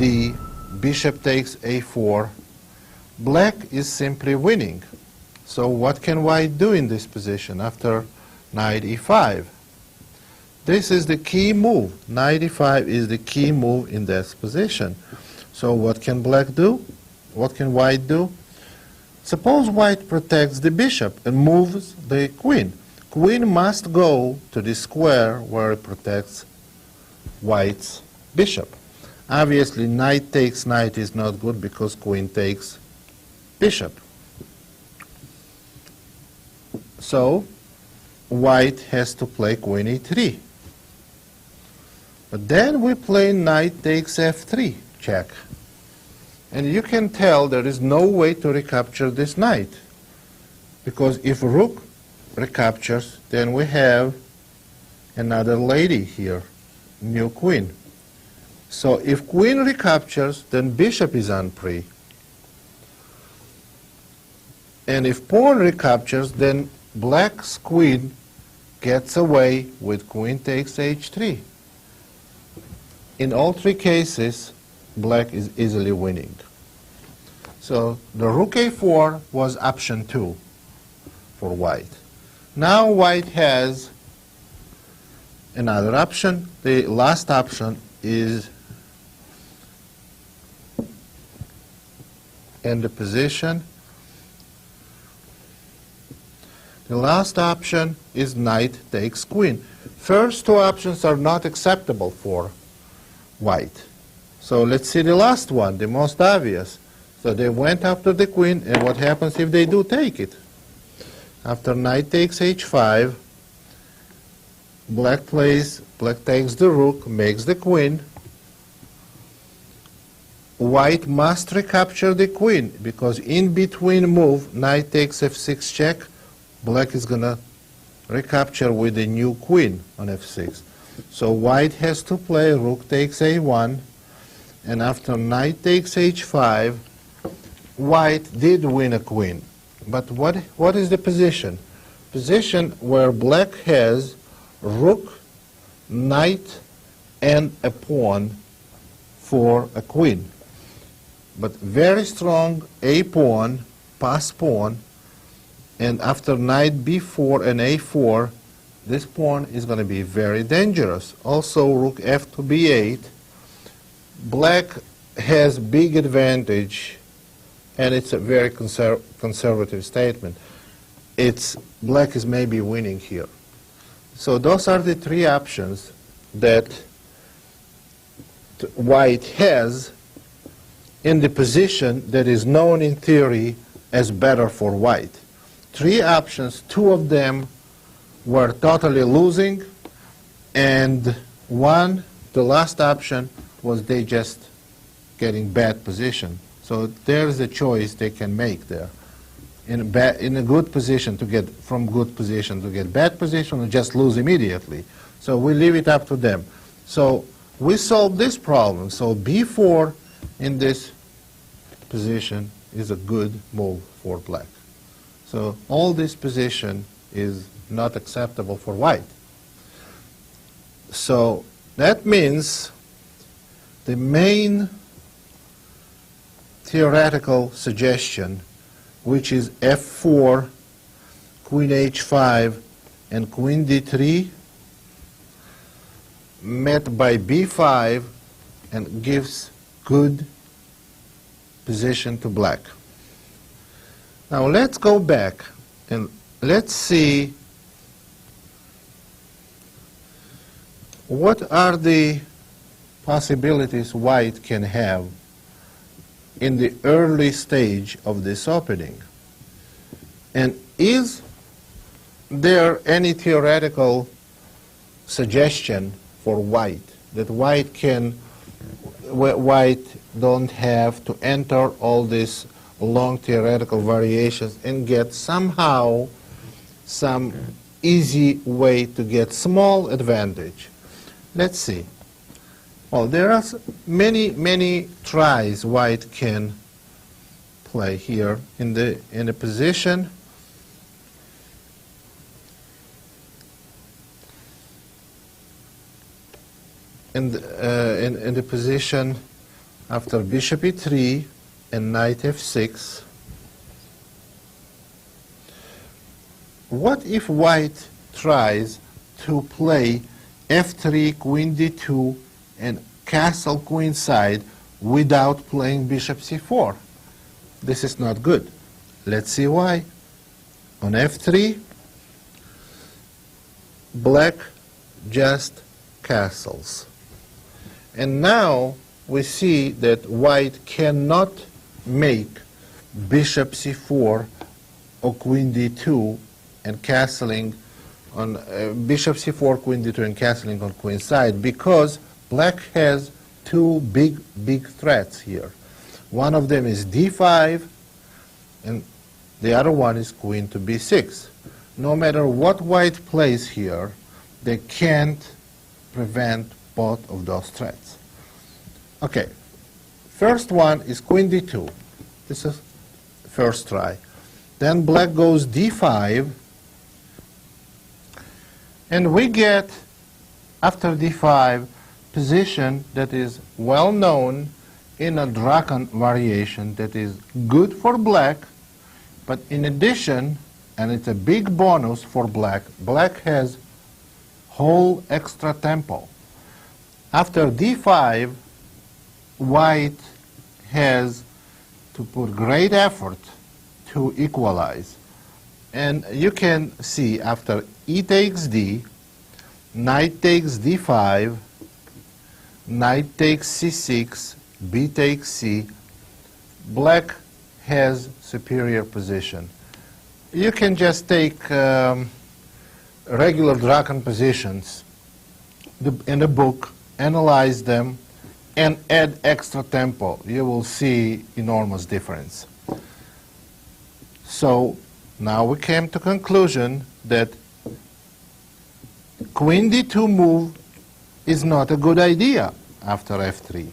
b, bishop takes a4, black is simply winning. So what can white do in this position after knight e5? This is the key move. Knight e5 is the key move in this position. So what can black do? What can white do? Suppose white protects the bishop and moves the queen. Queen must go to the square where it protects white's bishop. Obviously, knight takes knight is not good because queen takes bishop. So white has to play queen e3. But then we play knight takes f3, check. And you can tell there is no way to recapture this knight. Because if rook recaptures, then we have another lady here, new queen. So if queen recaptures, then bishop is unfree. And if pawn recaptures, then black's queen gets away with queen takes h3. In all three cases, black is easily winning. So the rook a4 was option 2 for white. Now white has another option. The last option is in the position. The last option is knight takes queen. First two options are not acceptable for white. So let's see the last one, the most obvious. So they went after the queen, and what happens if they do take it? After knight takes h5, black takes the rook, makes the queen. White must recapture the queen, because in between move, knight takes f6 check, black is going to recapture with the new queen on f6. So white has to play rook takes a1, and after knight takes h5, white did win a queen. But what is the position? Position where black has rook, knight, and a pawn for a queen. But very strong a pawn, pass pawn, and after knight b4 and a4, this pawn is going to be very dangerous. Also, rook f to b8. Black has big advantage, and it's a very conservative statement. Black is maybe winning here. So those are the three options that white has in the position that is known in theory as better for white. Three options, two of them were totally losing, and one, the last option, was they just getting bad position. So there's a choice they can make there. In a good position to get from good position to get bad position, or just lose immediately. So we leave it up to them. So we solved this problem. So b4 in this position is a good move for black. So all this position is not acceptable for white. So that means the main theoretical suggestion, which is f4, queen h5, and queen d3, met by b5 and gives good position to black. Now let's go back and let's see what are the possibilities white can have in the early stage of this opening. And is there any theoretical suggestion for white that white don't have to enter all these long theoretical variations and get somehow some easy way to get small advantage? Let's see. Well, there are many tries white can play here in the position. In the position after bishop e3 and knight f6, what if white tries to play f3, queen d2, and castle queenside without playing bishop c4? This is not good. Let's see why. On f3, black just castles. And now we see that white cannot make bishop c4 or queen d2 and castling on bishop c4, queen d2, and castling on queenside, because black has two big threats here. One of them is d5, and the other one is queen to b6. No matter what white plays here, they can't prevent both of those threats. Okay, first one is queen d2. This is first try. Then black goes d5, and we get, after d5, position that is well known in a Draken variation that is good for black, but in addition, and it's a big bonus for black, black has whole extra tempo. After d5, white has to put great effort to equalize. And you can see after e takes d, knight takes d5, knight takes c6, b takes c, black has superior position. You can just take regular Draken positions in the book, analyze them, and add extra tempo. You will see enormous difference. So now we came to conclusion that queen d2 move is not a good idea after f3.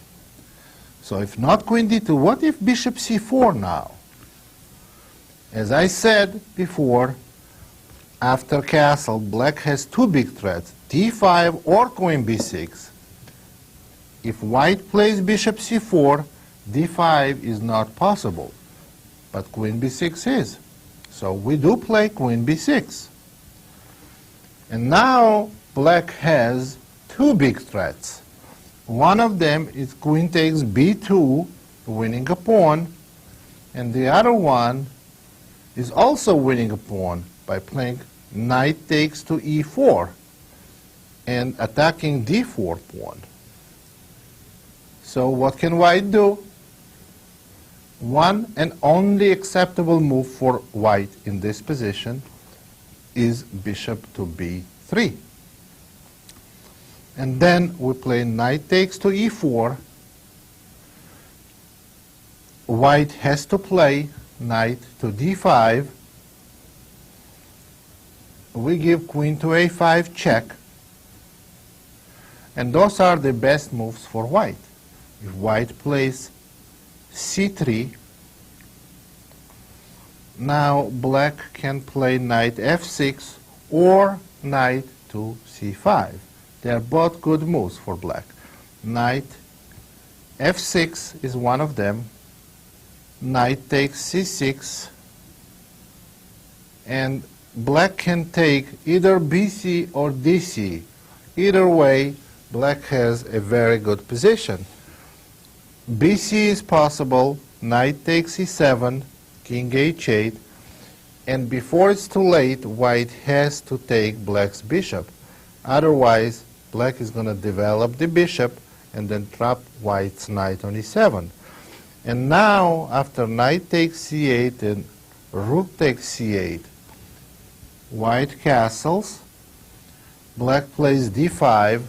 So if not queen d2, what if bishop c4 now? As I said before, after castle, black has two big threats, d5 or queen b6. If white plays bishop c4, d5 is not possible, but queen b6 is. So we do play queen b6. And now black has two big threats. One of them is queen takes b2, winning a pawn, and the other one is also winning a pawn by playing knight takes to e4 and attacking d4 pawn. So what can white do? One and only acceptable move for white in this position is bishop to b3. And then we play knight takes to e4. White has to play knight to d5. We give queen to a5 check. And those are the best moves for white. If white plays c3, now black can play knight f6 or knight to c5. They are both good moves for black. Knight f6 is one of them. Knight takes c6. And black can take either bc or dc. Either way, black has a very good position. bc is possible. Knight takes e7, king h8. And before it's too late, white has to take black's bishop. Otherwise, black is going to develop the bishop and then trap white's knight on e7. And now, after knight takes c8 and rook takes c8, white castles. Black plays d5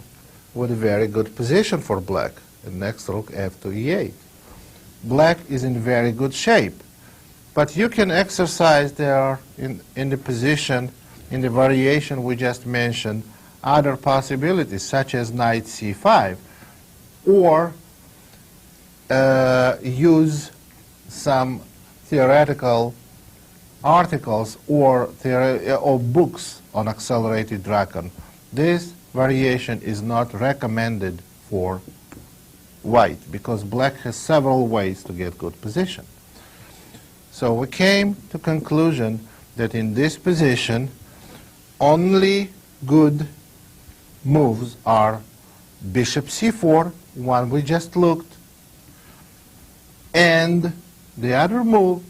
with a very good position for black. And next rook f to e8. Black is in very good shape. But you can exercise there in the position, in the variation we just mentioned, other possibilities, such as knight c5, or use some theoretical articles or books on accelerated Draken. This variation is not recommended for white, because black has several ways to get good position. So we came to conclusion that in this position, only good moves are bishop c4, one we just looked, and the other move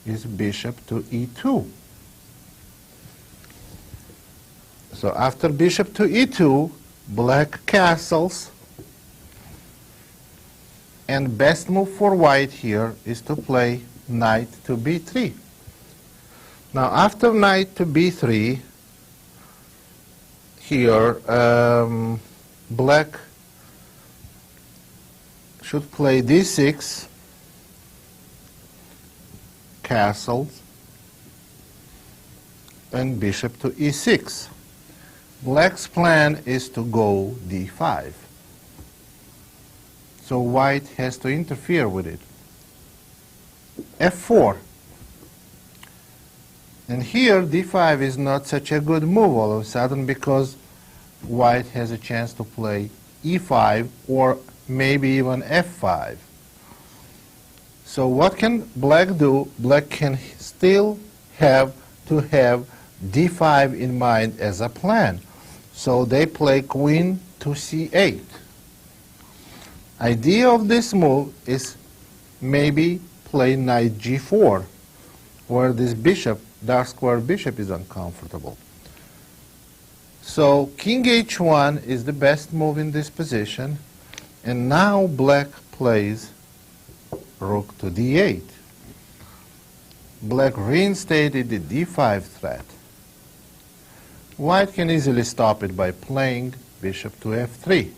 is bishop to e2. So after bishop to e2, black castles, and best move for white here is to play knight to b3. Now after knight to b3, here black should play d6, castles, and bishop to e6. Black's plan is to go d5. So white has to interfere with it. f4. And here d5 is not such a good move all of a sudden, because white has a chance to play e5 or maybe even f5. So what can black do? Black can still have to have d5 in mind as a plan. So they play queen to c8. Idea of this move is maybe play knight g4, where this bishop, dark square bishop, is uncomfortable. So king h1 is the best move in this position, and now black plays rook to d8. Black reinstated the d5 threat. White can easily stop it by playing bishop to f3.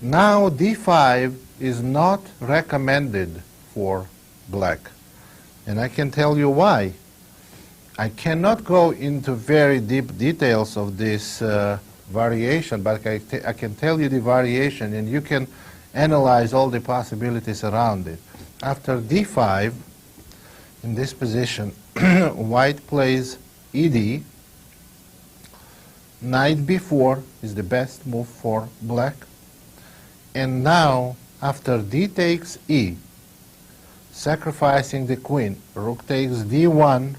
Now d5 is not recommended for black, and I can tell you why. I cannot go into very deep details of this variation, but I can tell you the variation, and you can analyze all the possibilities around it. After d5, in this position, white plays ed. Knight b4 is the best move for black. And now, after d takes e, sacrificing the queen, rook takes d1,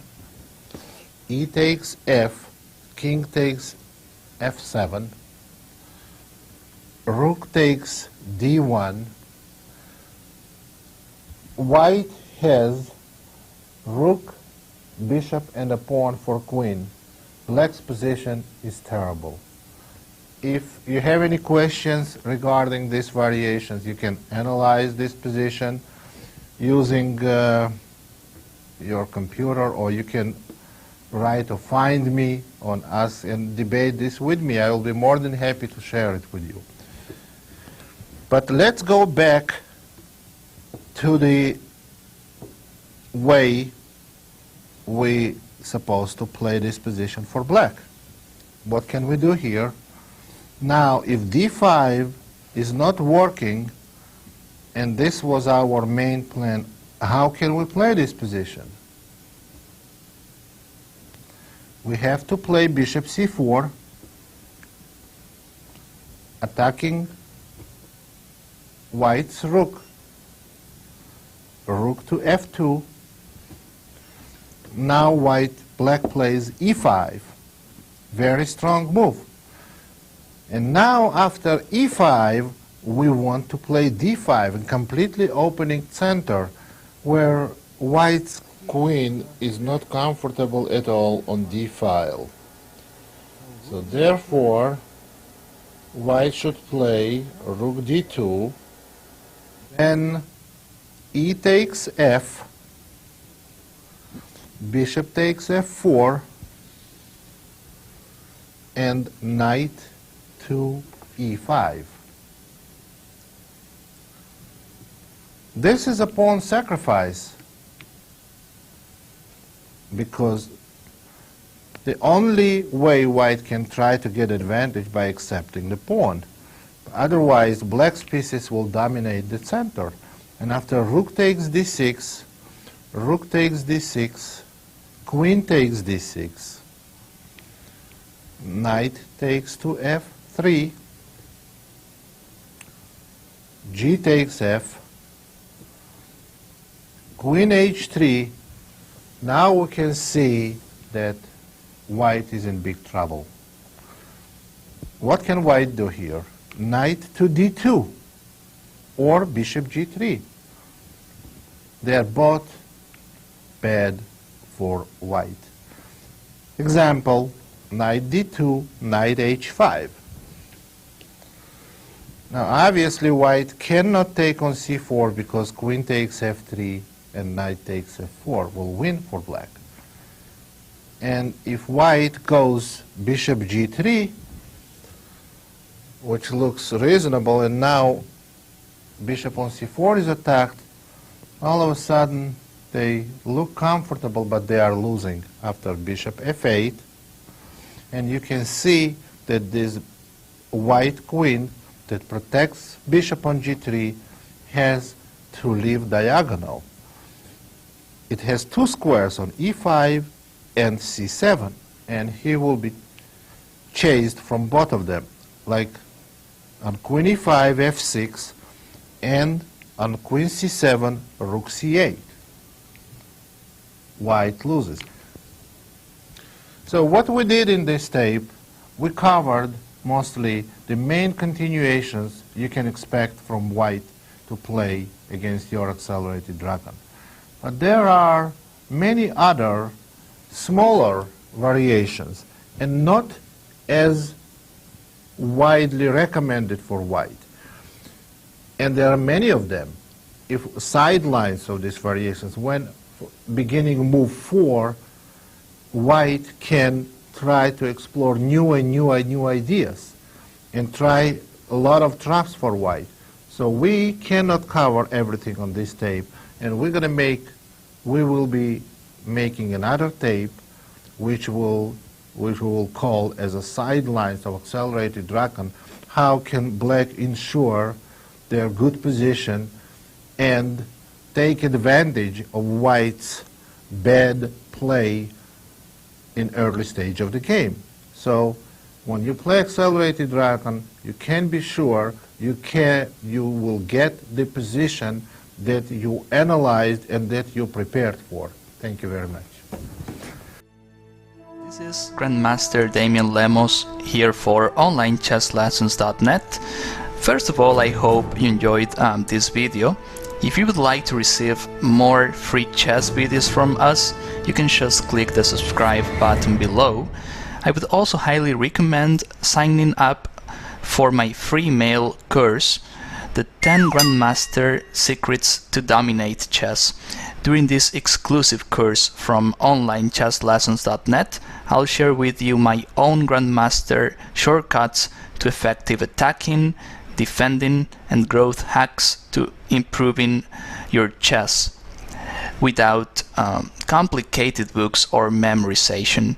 e takes f, king takes f7, rook takes d1. White has rook, bishop, and a pawn for queen. Black's position is terrible. If you have any questions regarding these variations, you can analyze this position using your computer, or you can write or find me on us and debate this with me. I will be more than happy to share it with you. But let's go back to the way we supposed to play this position for black. What can we do here? Now, if d5 is not working, and this was our main plan, how can we play this position? We have to play bishop c4, attacking white's rook, rook to f2. Now black plays e5, very strong move. And now after e5, we want to play d5, and completely opening center, where white's queen is not comfortable at all on d file. So therefore, white should play rook d2, then e takes f, bishop takes f4, and knight to e5. This is a pawn sacrifice, because the only way white can try to get advantage by accepting the pawn. Otherwise, black's pieces will dominate the center. And after rook takes d6, rook takes d6, queen takes d6, knight takes to f3, G takes F, Queen H3. Now we can see that white is in big trouble. What can white do here? Knight to D2 or Bishop G3. They are both bad for white. Example, Knight D2, Knight H5. Now obviously white cannot take on C4 because Queen takes F3 and Knight takes F4 will win for black. And if white goes Bishop G3, which looks reasonable, and now Bishop on C4 is attacked, all of a sudden they look comfortable, but they are losing after Bishop F8. And you can see that this white queen that protects Bishop on G3 has to leave diagonal. It has two squares on E5 and C7, and he will be chased from both of them, like on Queen E5, F6, and on Queen C7, Rook C8. White loses. So what we did in this tape, we covered mostly the main continuations you can expect from white to play against your accelerated dragon. But there are many other smaller variations and not as widely recommended for white. And there are many of them. If sidelines of these variations, when beginning move 4, white can try to explore new ideas and try a lot of traps for white. So we cannot cover everything on this tape, and we will be making another tape which we will call as a sidelines of accelerated dragon. How can black ensure their good position and take advantage of white's bad play in early stage of the game. So when you play accelerated dragon, you can be sure you will get the position that you analyzed and that you prepared for. Thank you very much. This is Grandmaster Damian Lemos here for OnlineChessLessons.net. First of all, I hope you enjoyed this video. If you would like to receive more free chess videos from us, you can just click the subscribe button below. I would also highly recommend signing up for my free mail course, the 10 Grandmaster Secrets to Dominate Chess. During this exclusive course from OnlineChessLessons.net, I'll share with you my own Grandmaster shortcuts to effective attacking, defending, and growth hacks to improving your chess without complicated books or memorization.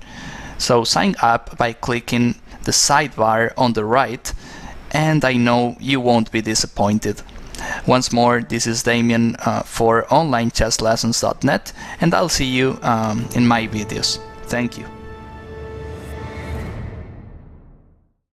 So sign up by clicking the sidebar on the right, and I know you won't be disappointed. Once more, this is Damian for OnlineChessLessons.net, and I'll see you in my videos. Thank you.